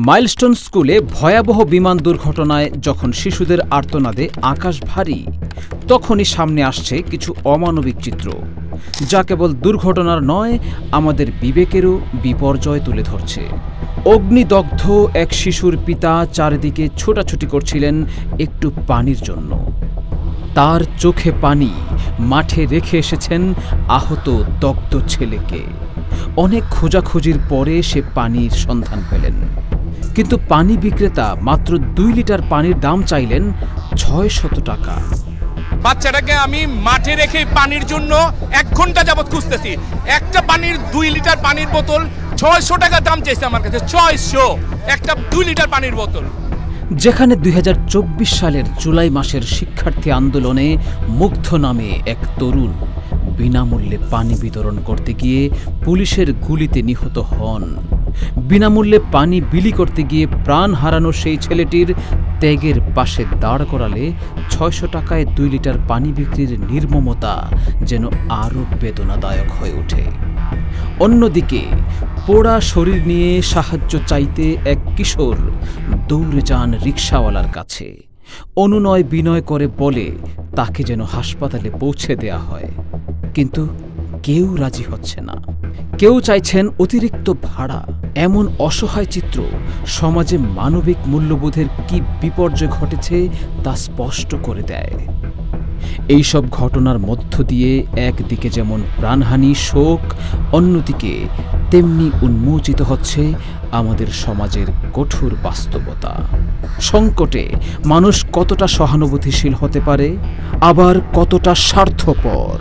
Milestone স্কুলে ভয়াবহ বিমান দুর্ঘটনায় যখন শিশুদের আর্তনাদে আকাশ ভারী, তখনই সামনে আসছে কিছু অমানবিক চিত্র, যা কেবল দুর্ঘটনার নয়, আমাদের বিবেকেরও বিপর্যয় তুলে ধরছে। অগ্নিদগ্ধ এক শিশুর পিতা চারিদিকে ছোটাছুটি করছিলেন একটু পানির জন্য। তার চোখে পানি, মাঠে রেখে এসেছেন আহত দগ্ধ ছেলেকে। অনেক খোঁজাখুঁজির পরে সে পানির সন্ধান পেলেন, কিন্তু পানি বিক্রেতা মাত্র 2 লিটার পানির দাম চাইলেন 600 টাকা। বাচ্চাটাকে আমি মাঠে রেখে পানির জন্য 1 ঘন্টা যাবত খুঁজতেছি। একটা পানির 2 লিটার পানির বোতল 600 টাকা দাম চাইছে আমার কাছে। 600 একটা 2 লিটার পানির বোতল। যেখানে 2024 সালের জুলাই মাসের শিক্ষার্থী আন্দোলনে মুগ্ধ নামে এক তরুণ বিনামূল্যে পানি বিতরণ করতে গিয়ে পুলিশের গুলিতে নিহত হন, বিনামূল্যে পানি বিলি করতে গিয়ে প্রাণ হারানো সেই ছেলেটির ত্যাগের পাশে দাঁড় করালে 600 টাকায় 2 লিটার পানি বিক্রির নির্মমতা যেন আরও বেদনাদায়ক হয়ে ওঠে। অন্যদিকে পোড়া শরীর নিয়ে সাহায্য চাইতে এক কিশোর দৌড়ে যান রিকশাওয়ালার কাছে, অনুনয় বিনয় করে বলে তাকে যেন হাসপাতালে পৌঁছে দেয়া হয়, কিন্তু কেউ রাজি হচ্ছে না। কেউ চাইছেন অতিরিক্ত ভাড়া। এমন অসহায় চিত্র সমাজে মানবিক মূল্যবোধের কি বিপর্যয় ঘটেছে তা স্পষ্ট করে দেয়। এইসব ঘটনার মধ্য দিয়ে একদিকে যেমন প্রাণহানি, শোক, অন্যদিকে তেমনি উন্মোচিত হচ্ছে আমাদের সমাজের কঠোর বাস্তবতা। সংকটে মানুষ কতটা সহানুভূতিশীল হতে পারে, আবার কতটা স্বার্থপর।